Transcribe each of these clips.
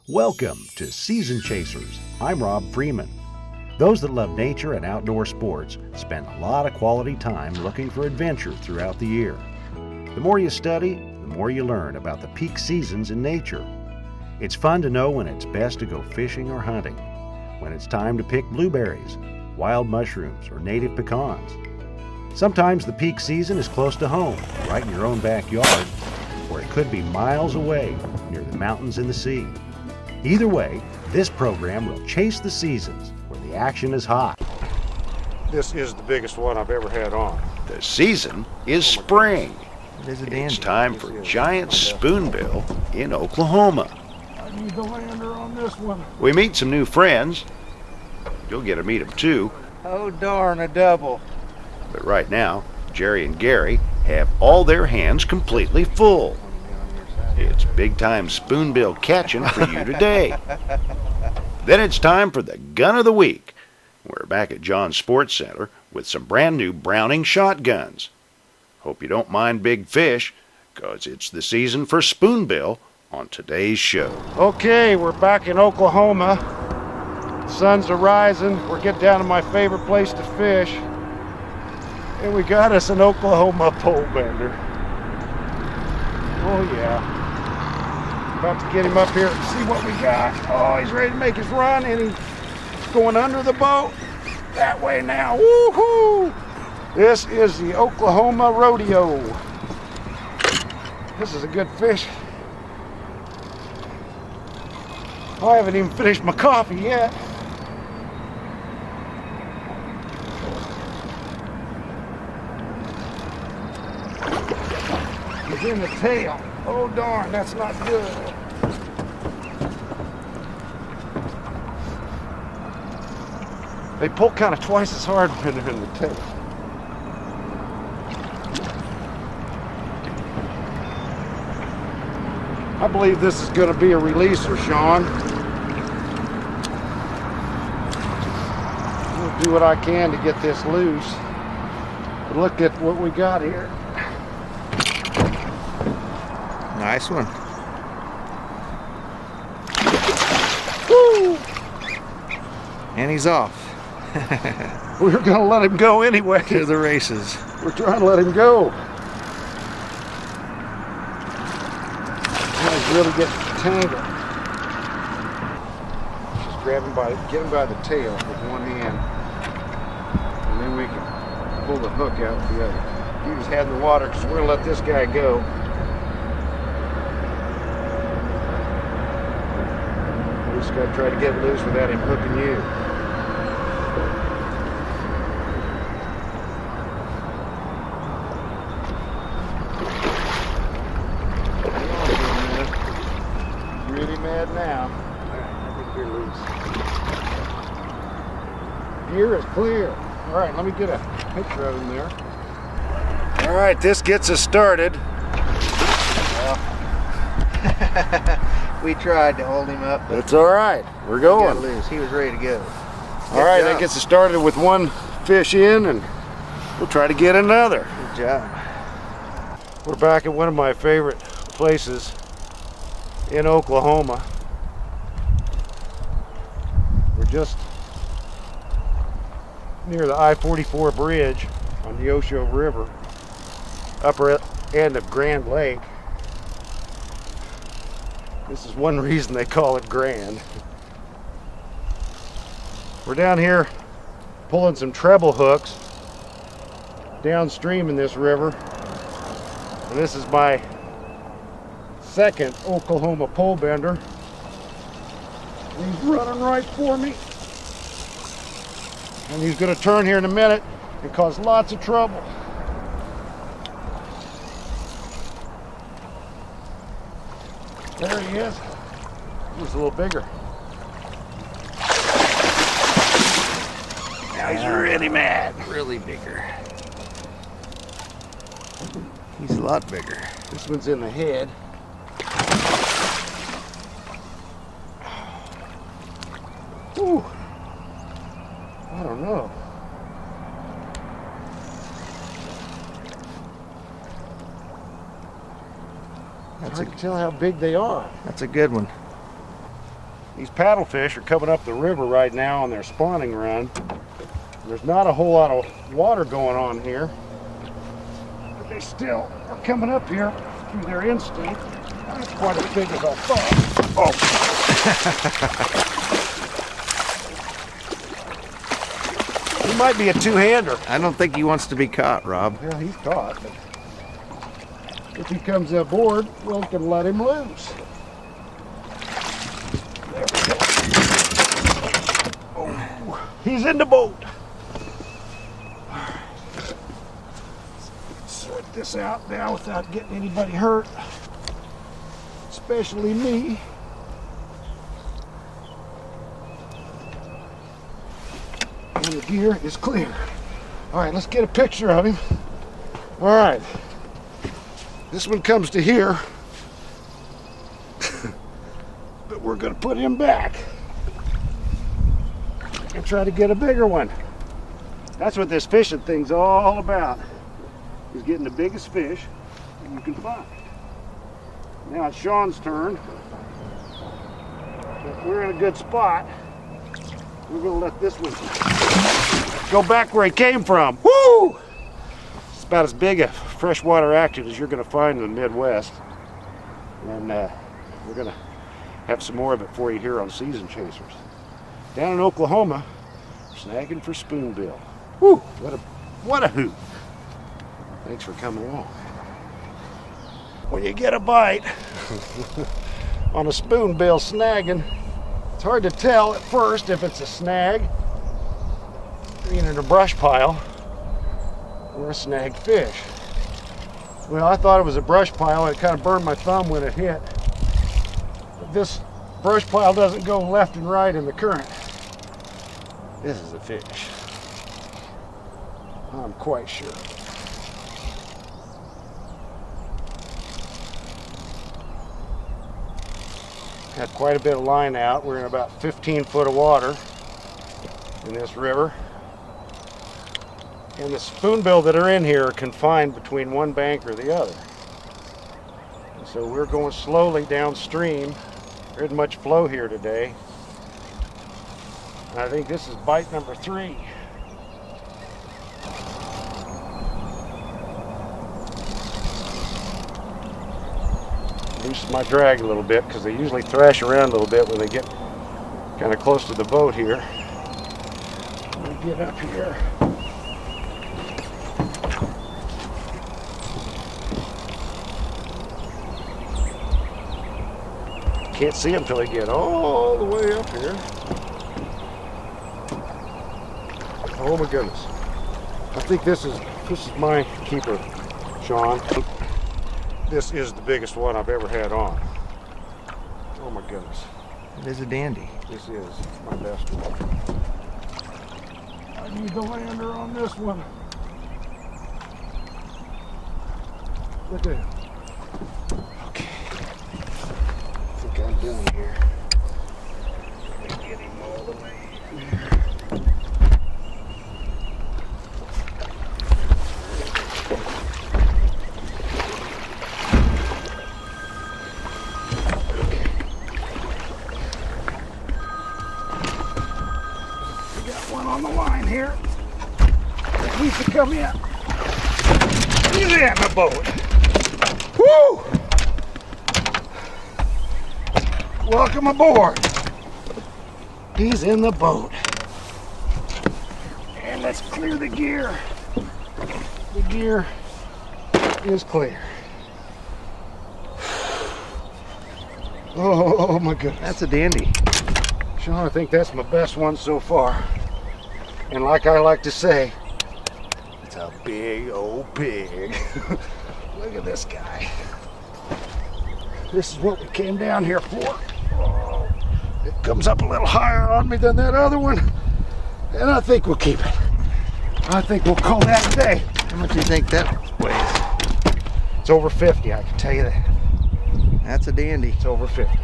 Welcome to Season Chasers. I'm Rob Freeman. Those that love nature and outdoor sports spend a lot of quality time looking for adventure throughout the year. The more you study, the more you learn about the peak seasons in nature. It's fun to know when it's best to go fishing or hunting, when it's time to pick blueberries, wild mushrooms, or native pecans. Sometimes the peak season is close to home, right in your own backyard, or it could be miles away near the mountains and the sea. Either way, this program will chase the seasons where the action is hot. This is the biggest one I've ever had on. The season is spring. It's time for giant spoonbill in Oklahoma. I need the lander on this one. We meet some new friends. You'll get to meet them too. Oh darn, a double. But right now, Jerry and Gary have all their hands completely full. It's big time spoonbill catching for you today. Then it's time for the gun of the week. We're back at John's Sports Center with some brand new Browning shotguns. Hope you don't mind big fish, 'cause it's the season for spoonbill on today's show. Okay, we're back in Oklahoma. The sun's rising. We're getting down to my favorite place to fish. And we got us an Oklahoma pole bender. Oh yeah. About to get him up here and see what we got. Oh, he's ready to make his run, and he's going under the boat. That way now. Woohoo! This is the Oklahoma Rodeo. This is a good fish. I haven't even finished my coffee yet. He's in the tail. Oh darn, that's not good. They pull kind of twice as hard when they're in the tail. I believe this is going to be a releaser, Sean. I'll do what I can to get this loose. But look at what we got here. Nice one. Woo! And he's off. We were going to let him go anyway. To the races. We're trying to let him go. He's really getting tangled. Just grab him get him by the tail with one hand, and then we can pull the hook out with the other. He was head in the water because we're going to let this guy go. We just got to try to get it loose without him hooking you. Mad now. I think you're loose. Here is clear. All right, let me get a picture of him there. All right, this gets us started. Well, we tried to hold him up. That's all right. We're He got going. loose. He was ready to go. All right, that gets us started with one fish in, and we'll try to get another. Good job. We're back at one of my favorite places in Oklahoma. We're just near the I-44 bridge on the Osho River, upper end of Grand Lake. This is one reason they call it Grand. We're down here pulling some treble hooks downstream in this river, and this is my second Oklahoma pole bender. He's running right for me. And he's going to turn here in a minute and cause lots of trouble. There he is. He's a little bigger. Now he's really mad. Really bigger. He's a lot bigger. This one's in the head. Ooh. I don't know. It's hard to tell how big they are. That's a good one. These paddlefish are coming up the river right now on their spawning run. There's not a whole lot of water going on here, but they still are coming up here through their instinct. Not quite as big as I thought. Oh. He might be a two-hander. I don't think he wants to be caught, Rob. Yeah, he's caught, but if he comes aboard, we can let him loose. There we go. Oh, he's in the boat. Sort this out now without getting anybody hurt, especially me. And the gear is clear. All right, let's get a picture of him. All right. This one comes to here, but we're gonna put him back and try to get a bigger one. That's what this fishing thing's all about, is getting the biggest fish that you can find. Now it's Sean's turn. If we're in a good spot, we're gonna let this one go back where he came from. Woo! It's about as big a freshwater action as you're going to find in the Midwest. And we're going to have some more of it for you here on Season Chasers. Down in Oklahoma, snagging for spoonbill. Woo! What a hoot. Thanks for coming along. When you get a bite on a spoonbill snagging, it's hard to tell at first if it's a snag, being in a brush pile, or a snagged fish. Well, I thought it was a brush pile, and it kind of burned my thumb when it hit. But this brush pile doesn't go left and right in the current. This is a fish. I'm quite sure. Had quite a bit of line out. We're in about 15 foot of water in this river. And the spoonbill that are in here are confined between one bank or the other. And so we're going slowly downstream. There isn't much flow here today. And I think this is bite number 3. Loosen my drag a little bit because they usually thrash around a little bit when they get kind of close to the boat here. Let me get up here. Can't see them till they get all the way up here. Oh my goodness. I think this is my keeper, Sean. This is the biggest one I've ever had on. Oh my goodness. It is a dandy. This is my best one. I need the lander on this one. Look at it. I'm doing here. Get him all the way there. We got one on the line here. That needs to come in. He's in the boat. Woo! Welcome aboard. He's in the boat. And let's clear the gear. The gear is clear. Oh my goodness. That's a dandy. Sean, I think that's my best one so far. And like I like to say, it's a big old pig. Look at this guy. This is what we came down here for. It comes up a little higher on me than that other one, and I think we'll keep it. I think we'll call that a day. How much do you think that weighs? It's over 50, I can tell you that. That's a dandy. It's over 50.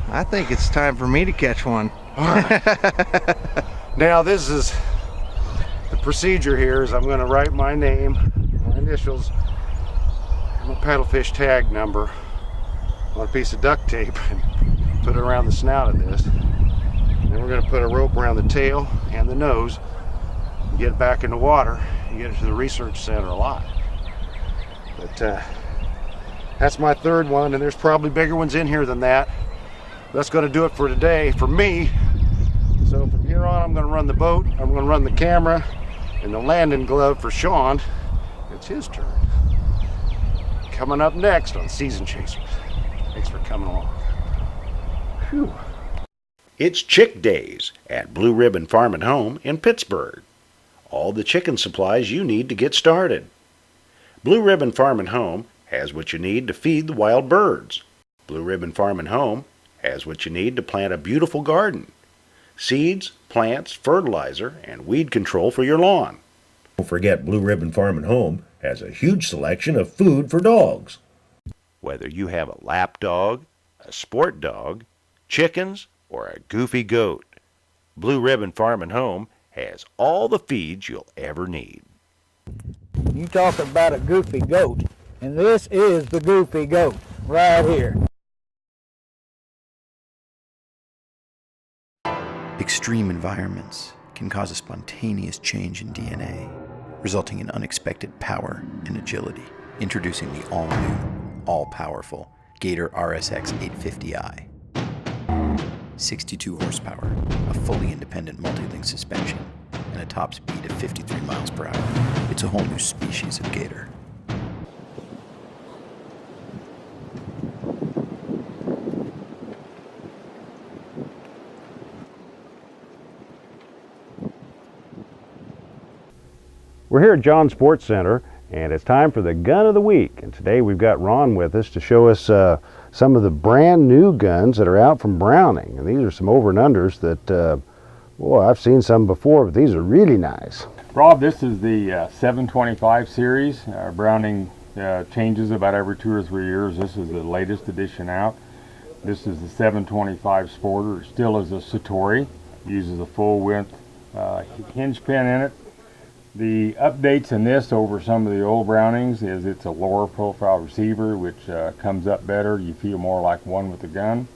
I think it's time for me to catch one. All right. Now this is the procedure here is I'm going to write my name, my initials, my paddlefish tag number on a piece of duct tape and put it around the snout of this. And then we're going to put a rope around the tail and the nose and get it back in the water and get it to the research center alive. But that's my third one, and there's probably bigger ones in here than that. That's going to do it for today for me. So from here on, I'm going to run the boat, I'm going to run the camera, and the landing glove for Sean. It's his turn. Coming up next on Season Chasers. Thanks for coming along. Whew. It's Chick Days at Blue Ribbon Farm and Home in Pittsburgh. All the chicken supplies you need to get started. Blue Ribbon Farm and Home has what you need to feed the wild birds. Blue Ribbon Farm and Home has what you need to plant a beautiful garden. Seeds, plants, fertilizer, and weed control for your lawn. Don't forget Blue Ribbon Farm and Home has a huge selection of food for dogs. Whether you have a lap dog, a sport dog, chickens, or a goofy goat, Blue Ribbon Farm and Home has all the feeds you'll ever need. You talk about a goofy goat, and this is the goofy goat right here. Extreme environments can cause a spontaneous change in DNA, resulting in unexpected power and agility. Introducing the all-new, all-powerful Gator RSX 850i. 62 horsepower, a fully independent multi-link suspension, and a top speed of 53 miles per hour. It's a whole new species of Gator. We're here at John Sports Center, and it's time for the gun of the week. And today we've got Ron with us to show us some of the brand new guns that are out from Browning. And these are some over and unders that, boy, I've seen some before, but these are really nice. Rob, this is the 725 series. Browning changes about every 2 or 3 years. This is the latest edition out. This is the 725 Sporter. It still is a Satori. Uses a full width hinge pin in it. The updates in this over some of the old Brownings is it's a lower profile receiver, which comes up better. You feel more like one with the gun.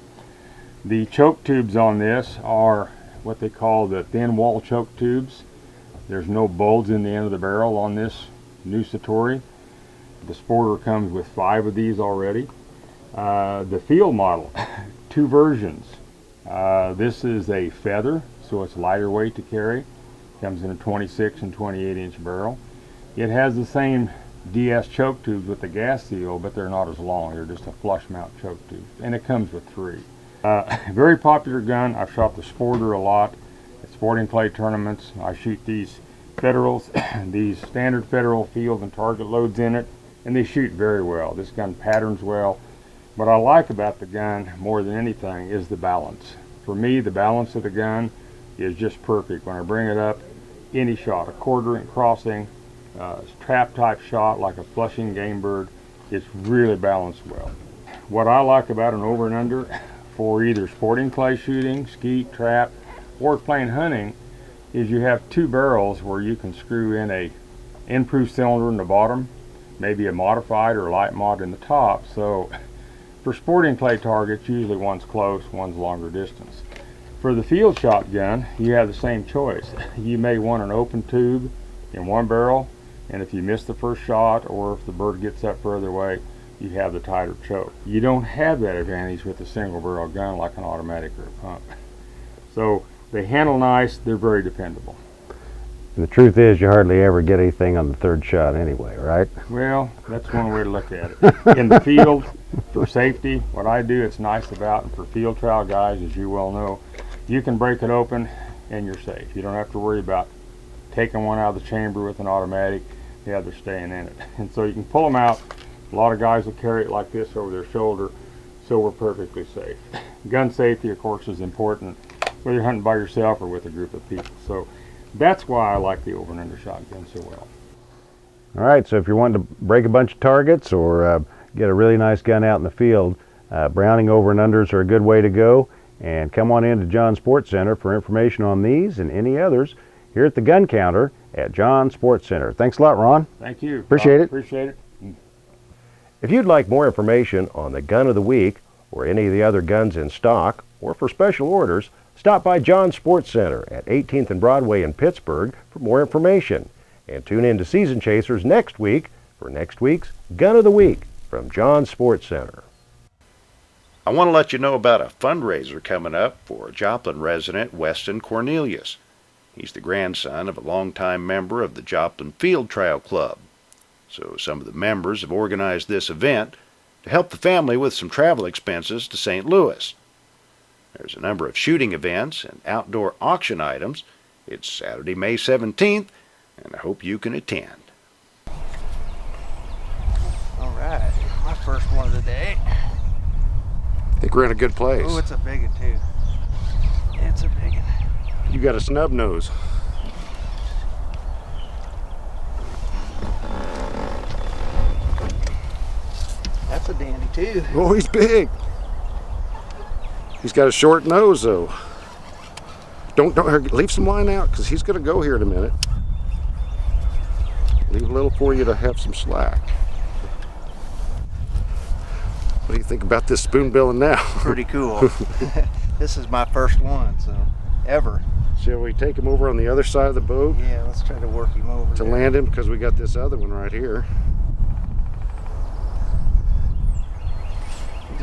The choke tubes on this are what they call the thin wall choke tubes. There's no bulge in the end of the barrel on this new Satori. The Sporter comes with 5 of these already. The field model, 2 versions. This is a feather, so it's lighter weight to carry. Comes in a 26 and 28 inch barrel. It has the same DS choke tubes with the gas seal, but they're not as long. They're just a flush mount choke tube, and it comes with 3. Very popular gun. I've shot the Sporter a lot at sporting clay tournaments. I shoot these Federals, these standard Federal field and target loads in it, and they shoot very well. This gun patterns well. What I like about the gun more than anything is the balance. For me, the balance of the gun is just perfect. When I bring it up, any shot, a quartering, crossing, trap type shot like a flushing game bird, it's really balanced well. What I like about an over and under for either sporting clay shooting, skeet, trap, or plain hunting is you have 2 barrels where you can screw in a in-proof cylinder in the bottom, maybe a modified or light mod in the top. So for sporting clay targets, usually one's close, one's longer distance. For the field shotgun, you have the same choice. You may want an open tube in one barrel, and if you miss the first shot or if the bird gets up further away, you have the tighter choke. You don't have that advantage with a single barrel gun like an automatic or a pump. So they handle nice, they're very dependable. And the truth is you hardly ever get anything on the 3rd shot anyway, right? Well, that's one way to look at it. In the field, for safety, what I do, it's nice about, and for field trial guys, as you well know, you can break it open and you're safe. You don't have to worry about taking one out of the chamber with an automatic. Yeah, they're staying in it. And so you can pull them out. A lot of guys will carry it like this over their shoulder, so we're perfectly safe. Gun safety, of course, is important, whether you're hunting by yourself or with a group of people. So that's why I like the over and under shotgun so well. All right, so if you're wanting to break a bunch of targets or get a really nice gun out in the field, Browning over and unders are a good way to go. And come on in to John Sports Center for information on these and any others here at the gun counter at John Sports Center. Thanks a lot, Ron. Thank you. Appreciate it. Appreciate it. If you'd like more information on the gun of the week or any of the other guns in stock, or for special orders, stop by John's Sports Center at 18th and Broadway in Pittsburgh for more information. And tune in to Season Chasers next week for next week's Gun of the Week from John's Sports Center. I want to let you know about a fundraiser coming up for Joplin resident Weston Cornelius. He's the grandson of a longtime member of the Joplin Field Trial Club. So some of the members have organized this event to help the family with some travel expenses to St. Louis. There's a number of shooting events and outdoor auction items. It's Saturday, May 17th, and I hope you can attend. All right, my first one of the day. I think we're in a good place. Oh, it's a big one too. It's a big one. You got a snub nose. That's a dandy too. Oh, he's big. He's got a short nose though. Don't leave some line out because he's going to go here in a minute. Leave a little for you to have some slack. What do you think about this spoonbilling now? Pretty cool. This is my first one, so ever. Shall we take him over on the other side of the boat Yeah, let's try to work him over. to there. land him? Because we got this other one right here.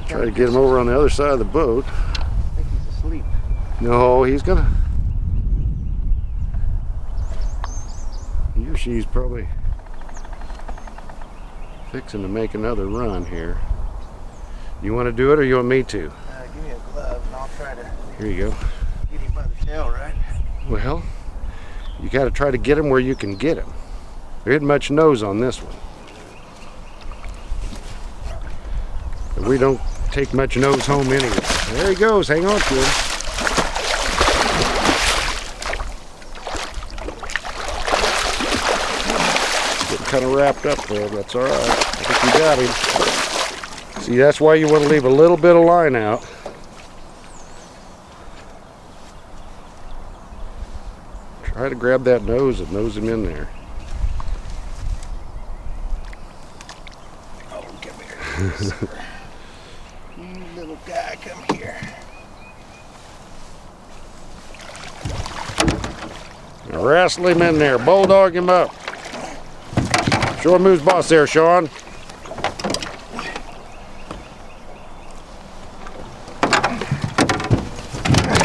Try to get him over on the other side of the boat. I think he's asleep. No, he's gonna. He or she's probably fixing to make another run here. You want to do it or you want me to? Give me a glove and I'll try to Here you go. get him by the tail, right? Well, you got to try to get him where you can get him. There isn't much nose on this one. And we don't take much nose home anyway. There he goes. Hang on to him. Getting kind of wrapped up there. That's all right. I think we got him. See, that's why you want to leave a little bit of line out. Try to grab that nose and nose him in there. Oh, come here. You little guy, come here. Now wrestle him in there. Bulldog him up. Show him who's boss there, Sean.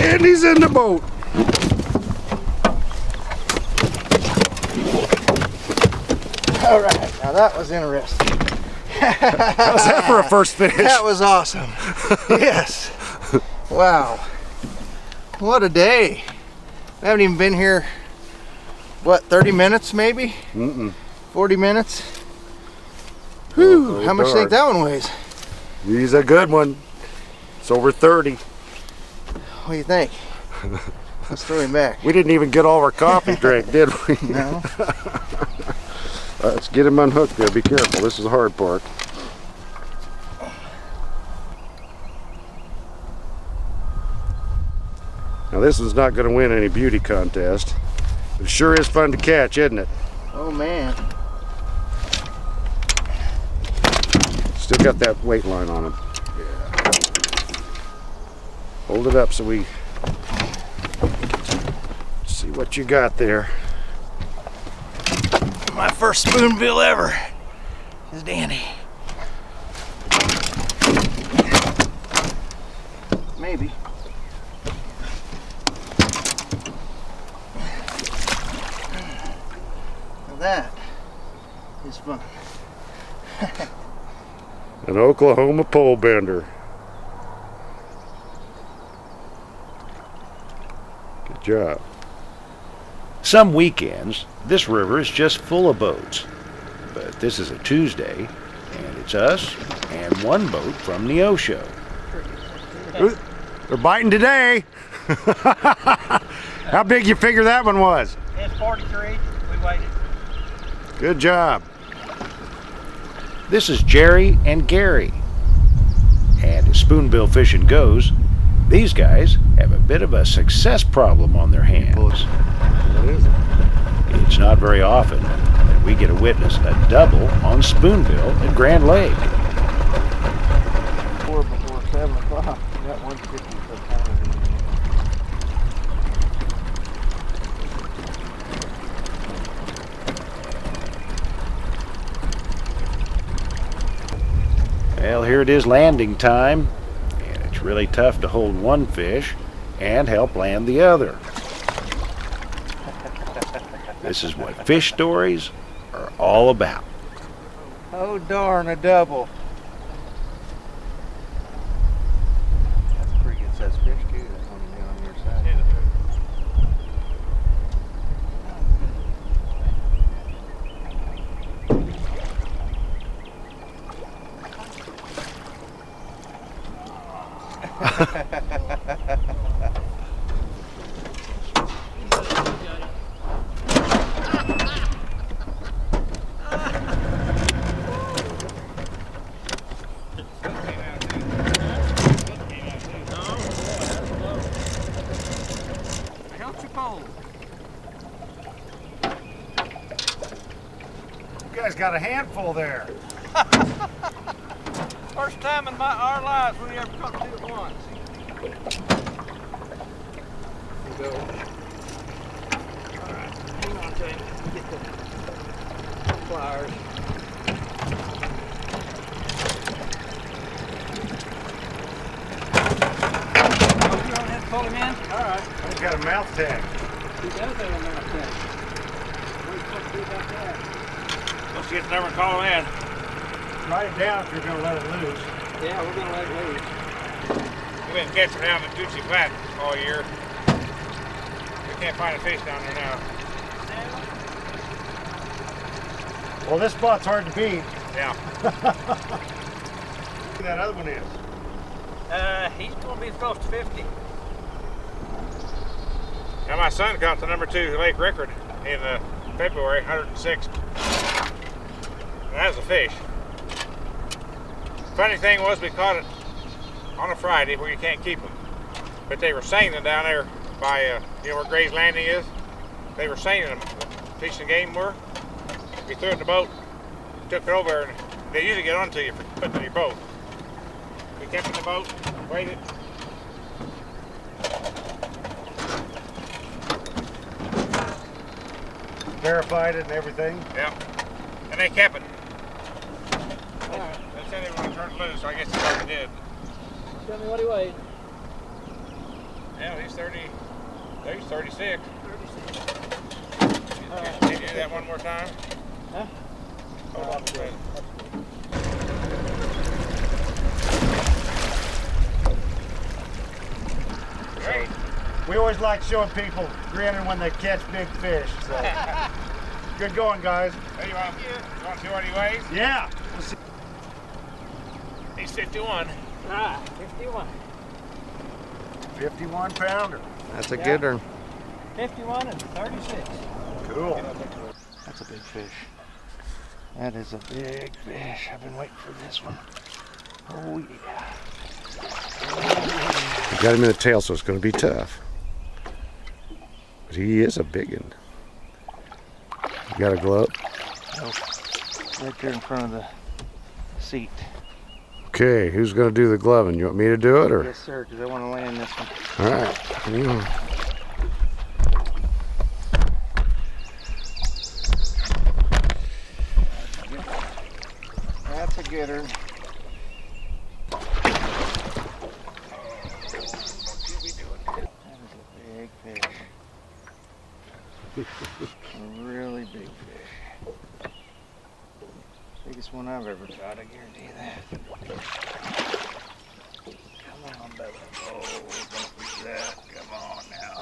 And he's in the boat. All right, now that was interesting. How's that for a first fish? That was awesome. Yes. Wow. What a day. I haven't even been here, what, 30 minutes maybe? 40 minutes? Whew, how much do you think that one weighs? He's a good one. It's over 30. What do you think? Let's throw him back. We didn't even get all our coffee drank, did we? No? Let's get him unhooked there. Be careful. This is the hard part. Now this one's not going to win any beauty contest. It sure is fun to catch, isn't it? Oh man. Still got that weight line on him. Hold it up so we see what you got there. My first spoonbill ever is Danny. Maybe. Now that is fun. An Oklahoma pole bender. Good job. Some weekends, this river is just full of boats. But this is a Tuesday, and it's us and one boat from Neosho. They're biting today. How big you figure that one was? It's 43. We waited. Good job. This is Jerry and Gary. And as spoonbill fishing goes, these guys have a bit of a success problem on their hands. What is it? It's not very often that we get to witness a double on spoonbill at Grand Lake. 7 o'clock. We got 150 per pound in there. Well, here it is landing time, and it's really tough to hold one fish and help land the other. This is what fish stories are all about. Oh darn, a double. That's a pretty good sized fish too, that one down on your side. You guys got a handful there. First time in our lives we ever caught two at once. Go. All right, hang on to him. Get the pliers. Oh, you don't have to pull him in? All right. He's got a mouth tag. He does have a mouth tag. What are you supposed to do about that? Let's get the number and call him in. Write it down if you're going to let it loose. Yeah, we're going to let it loose. We've been catching down at Doochie Flat all year. We can't find a fish down there now. Well, this spot's hard to beat. Yeah. Who that other one is? He's going to be close to 50. Now my son caught the number 2 lake record in February, 106. And that was a fish. Funny thing was we caught it on a Friday where you can't keep them. But they were seining down there by, you know where Gray's Landing is? They were seining them. Fish and game were. We threw it in the boat, took it over, and they usually get onto you for putting it in your boat. We kept it in the boat, waited. Verified it and everything. Yeah. And they kept it. Alright. They said they were going to turn it loose, so I guess they probably did. Tell me what he weighed. Yeah, he's 36. 36. Can you do that one more time? Huh? Hold on a minute. Great. We always like showing people grinning when they catch big fish. So good going, guys. Hey, you want to see what he weighs? Yeah. He's 51. Ah, 51. 51 pounder. That's a good one. 51 and 36. Cool. That's a big fish. That is a big fish. I've been waiting for this one. Oh yeah. You got him in the tail, so it's going to be tough. But he is a big one. You got a glove? Oh, right there in front of the seat. Okay, who's going to do the gloving? You want me to do it, or? Yes, sir, because I want to land this one. All right. That's a good one. That is a big fish. A really big fish. Biggest one I've ever caught, I guarantee you that. Come on, Bella. Oh, don't be that. Come on now.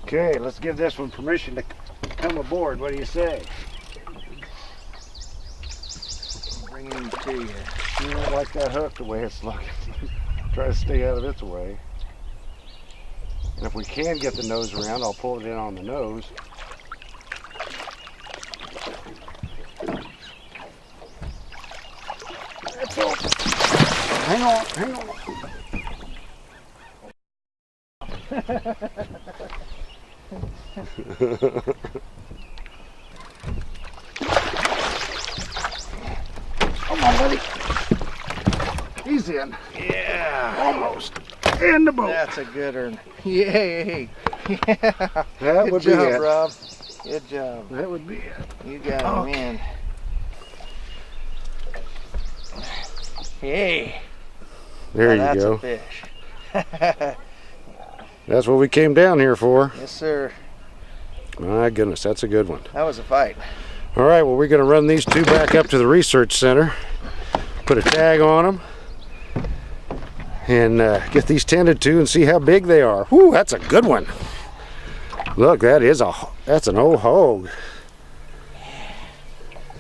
Okay, let's give this one permission to come aboard. What do you say? Bring him to you. You don't like that hook the way it's looking. Try to stay out of its way. And if we can get the nose around, I'll pull it in on the nose. That's all. Hang on, hang on. Come on, buddy. he's in. Yeah. Almost. In the boat. That's a good one. Yay. Yeah. That Good would job, be it. Rob. Good job. That would be it. You got him in. Hey. There Now you that's go. a fish. That's what we came down here for. Yes, sir. My goodness, that's a good one. That was a fight. All right, well, we're going to run these two back up to the research center, put a tag on them, and get these tended to and see how big they are. Whoo, that's a good one. Look, that's an old hog.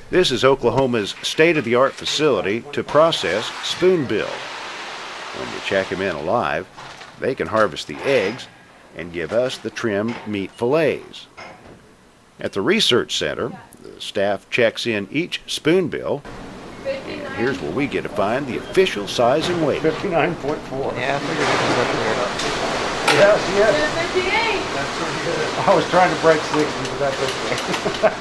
This is Oklahoma's state-of-the-art facility to process spoonbill. When you check them in alive, they can harvest the eggs and give us the trimmed meat fillets. At the research center, the staff checks in each spoonbill, and here's where we get to find the official size and weight. 59.4. Yeah, I figured it was up here. Yes, yes. That's pretty good. I was trying to break 60, but that's okay.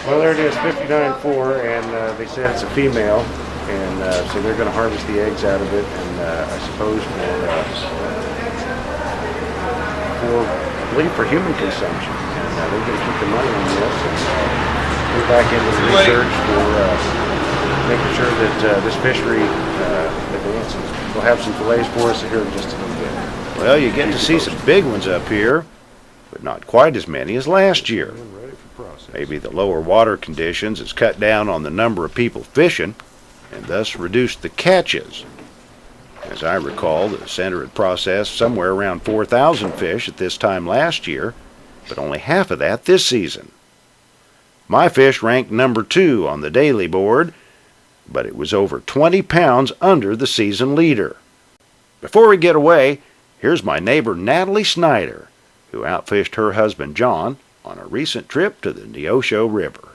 Well, there it is, 59.4, and they said it's a female, and so they're going to harvest the eggs out of it, and I suppose I believe for human consumption. And they're going to keep the money on this and go back into the research for making sure that this fishery advances. We'll have some fillets for us here in just a little bit. Well, you get to see some big ones up here, but not quite as many as last year. Maybe the lower water conditions has cut down on the number of people fishing and thus reduced the catches. As I recall, the center had processed somewhere around 4,000 fish at this time last year, but only half of that this season. My fish ranked number 2 on the daily board, but it was over 20 pounds under the season leader. Before we get away, here's my neighbor Natalie Snyder, who outfished her husband John on a recent trip to the Neosho River.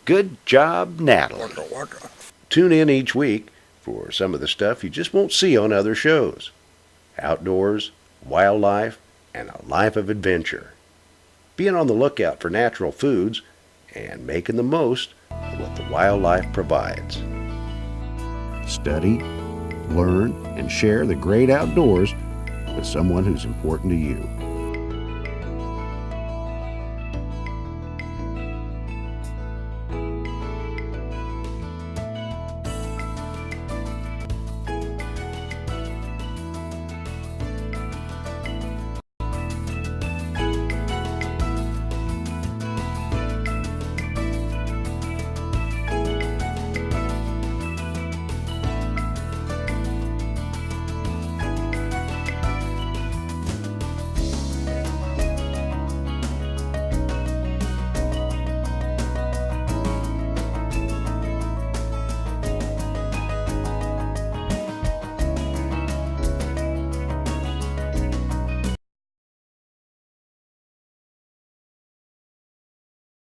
Good job, Natalie. Tune in each week for some of the stuff you just won't see on other shows. Outdoors, wildlife, and a life of adventure. Being on the lookout for natural foods and making the most of what the wildlife provides. Study, learn, and share the great outdoors with someone who's important to you.